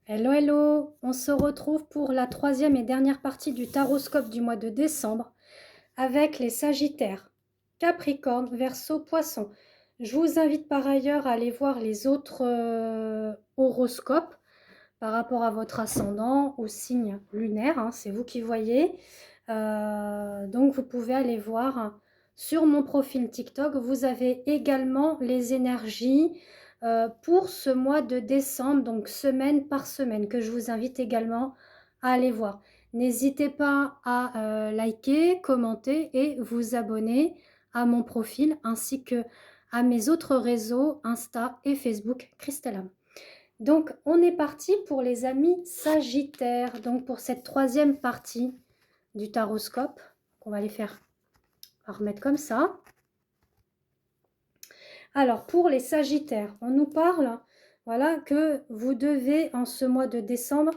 Hello, hello! On se retrouve pour la troisième et dernière partie du taroscope du mois de décembre avec les Sagittaires, Capricorne, Verseau, Poisson. Je vous invite par ailleurs à aller voir les autres horoscopes par rapport à votre ascendant, au signe lunaire, hein, c'est vous qui voyez. Donc vous pouvez aller voir sur mon profil TikTok. Vous avez également les énergies pour ce mois de décembre, donc semaine par semaine, que je vous invite également à aller voir. N'hésitez pas à liker, commenter et vous abonner à mon profil ainsi que à mes autres réseaux Insta et Facebook Christelle. Donc, on est parti pour les amis Sagittaires. Donc, pour cette troisième partie du taroscope, on va les faire, on va remettre comme ça. Alors, pour les Sagittaires, on nous parle, voilà, que vous devez, en ce mois de décembre,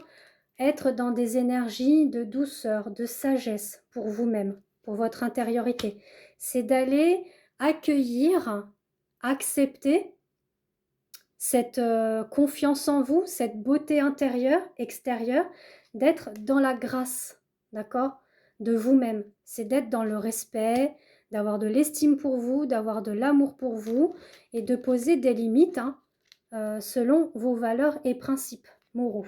être dans des énergies de douceur, de sagesse pour vous-même, pour votre intériorité. C'est d'aller accueillir, accepter cette confiance en vous, cette beauté intérieure, extérieure, d'être dans la grâce, d'accord, de vous-même. C'est d'être dans le respect, d'avoir de l'estime pour vous, d'avoir de l'amour pour vous et de poser des limites hein, selon vos valeurs et principes moraux.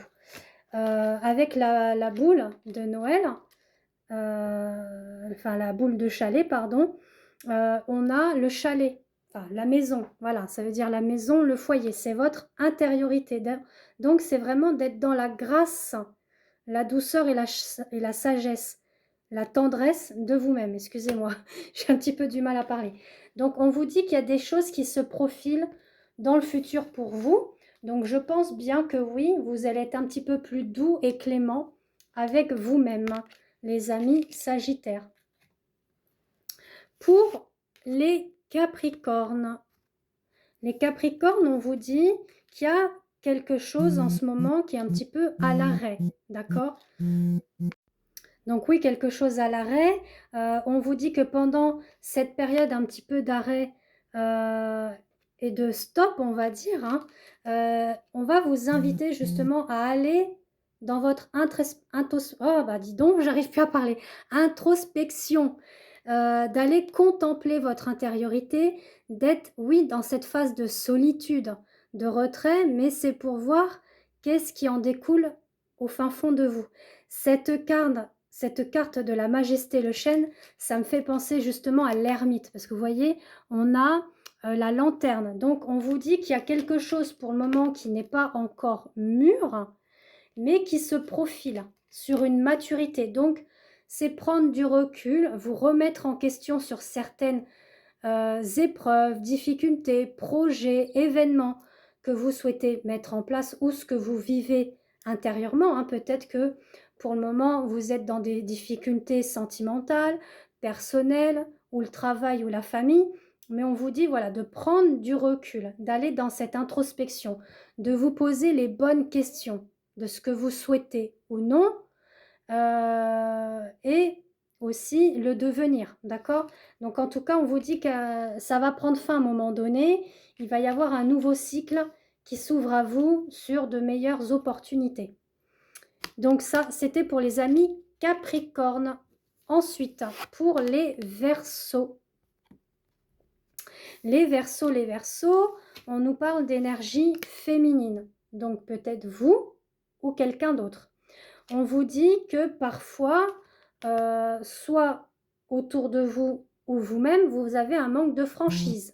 Avec la boule de Noël, enfin la boule de chalet, pardon, on a le chalet. Enfin, la maison, voilà, ça veut dire la maison, le foyer, c'est votre intériorité. Donc, c'est vraiment d'être dans la grâce, la douceur et la sagesse, la tendresse de vous-même. Excusez-moi, j'ai un petit peu du mal à parler. Donc, on vous dit qu'il y a des choses qui se profilent dans le futur pour vous. Donc, je pense bien que oui, vous allez être un petit peu plus doux et clément avec vous-même, les amis Sagittaires. Pour les Capricornes, on vous dit qu'il y a quelque chose en ce moment qui est un petit peu à l'arrêt, d'accord? Donc oui, quelque chose à l'arrêt. On vous dit que pendant cette période un petit peu d'arrêt et de stop, on va dire, hein, on va vous inviter justement à aller dans votre oh bah dis donc, j'arrive plus à parler. Introspection, d'aller contempler votre intériorité, d'être, oui, dans cette phase de solitude, de retrait, mais c'est pour voir qu'est-ce qui en découle au fin fond de vous. Cette carte de la majesté le chêne, ça me fait penser justement à l'ermite, parce que vous voyez, on a la lanterne. Donc, on vous dit qu'il y a quelque chose pour le moment qui n'est pas encore mûr, mais qui se profile sur une maturité. Donc, c'est prendre du recul, vous remettre en question sur certaines épreuves, difficultés, projets, événements que vous souhaitez mettre en place ou ce que vous vivez intérieurement. Hein. Peut-être que pour le moment, vous êtes dans des difficultés sentimentales, personnelles, ou le travail ou la famille, mais on vous dit voilà, de prendre du recul, d'aller dans cette introspection, de vous poser les bonnes questions de ce que vous souhaitez ou non, et aussi le devenir, d'accord? Donc en tout cas, on vous dit que ça va prendre fin à un moment donné, il va y avoir un nouveau cycle qui s'ouvre à vous sur de meilleures opportunités. Donc ça, c'était pour les amis Capricorne. Ensuite, pour les Verseaux. Les Verseaux, on nous parle d'énergie féminine. Donc peut-être vous ou quelqu'un d'autre. On vous dit que parfois, soit autour de vous ou vous-même, vous avez un manque de franchise.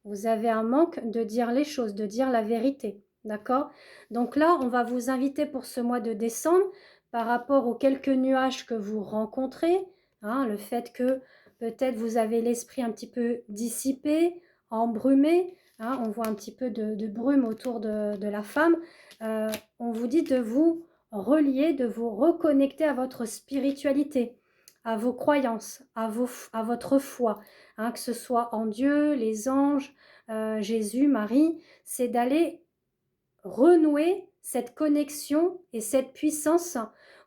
Vous avez un manque de dire les choses, de dire la vérité. D'accord? Donc là, on va vous inviter pour ce mois de décembre, par rapport aux quelques nuages que vous rencontrez, hein, le fait que peut-être vous avez l'esprit un petit peu dissipé, embrumé, hein, on voit un petit peu de brume autour de la femme. On vous dit de vous relier, de vous reconnecter à votre spiritualité, à vos croyances, à votre foi, hein, que ce soit en Dieu, les anges, Jésus, Marie, c'est d'aller renouer cette connexion et cette puissance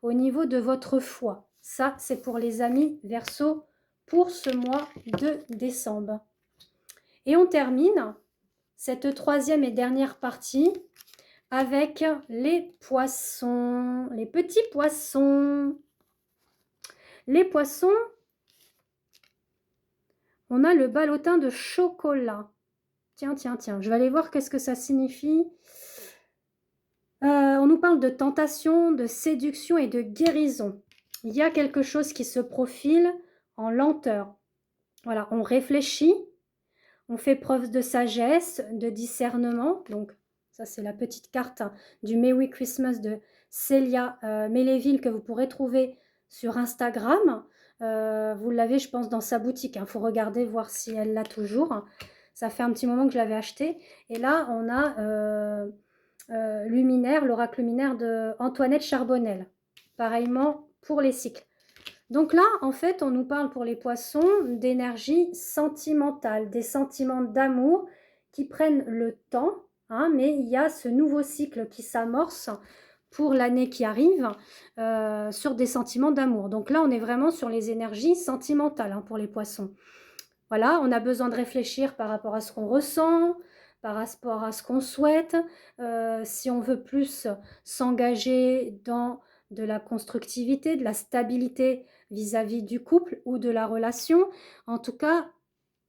au niveau de votre foi. Ça, c'est pour les amis Verseau pour ce mois de décembre. Et on termine cette troisième et dernière partie avec les poissons, les petits poissons. Les poissons, on a le ballotin de chocolat. Tiens, tiens, tiens, je vais aller voir qu'est-ce que ça signifie. On nous parle de tentation, de séduction et de guérison. Il y a quelque chose qui se profile en lenteur. Voilà, on réfléchit, on fait preuve de sagesse, de discernement. Donc, ça, c'est la petite carte du Merry Christmas de Célia Méléville que vous pourrez trouver sur Instagram. Vous l'avez, je pense, dans sa boutique. Il faut regarder, voir si elle l'a toujours. Ça fait un petit moment que je l'avais acheté. Et là, on a Luminaire, l'oracle luminaire de Antoinette Charbonnel. Pareillement pour les cycles. Donc là, en fait, on nous parle pour les poissons d'énergie sentimentale, des sentiments d'amour qui prennent le temps, hein, mais il y a ce nouveau cycle qui s'amorce pour l'année qui arrive sur des sentiments d'amour. Donc là, on est vraiment sur les énergies sentimentales hein, pour les poissons. Voilà, on a besoin de réfléchir par rapport à ce qu'on ressent, par rapport à ce qu'on souhaite. Si on veut plus s'engager dans de la constructivité, de la stabilité vis-à-vis du couple ou de la relation. En tout cas,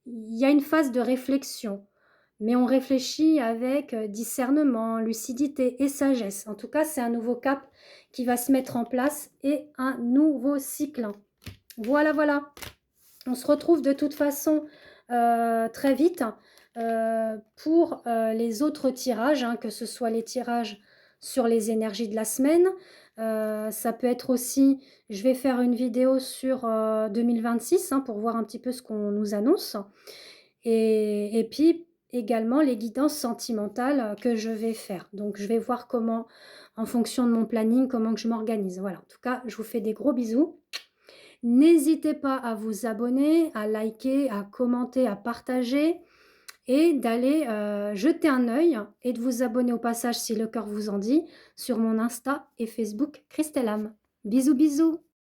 il y a une phase de réflexion. Mais on réfléchit avec discernement, lucidité et sagesse. En tout cas, c'est un nouveau cap qui va se mettre en place et un nouveau cycle. Voilà, voilà. On se retrouve de toute façon très vite pour les autres tirages, hein, que ce soit les tirages sur les énergies de la semaine. Ça peut être aussi, je vais faire une vidéo sur 2026 hein, pour voir un petit peu ce qu'on nous annonce. Et puis également les guidances sentimentales que je vais faire. Donc je vais voir comment, en fonction de mon planning, comment que je m'organise. Voilà, en tout cas, je vous fais des gros bisous. N'hésitez pas à vous abonner, à liker, à commenter, à partager et d'aller jeter un œil et de vous abonner au passage si le cœur vous en dit sur mon Insta et Facebook Christelle Am. Bisous bisous.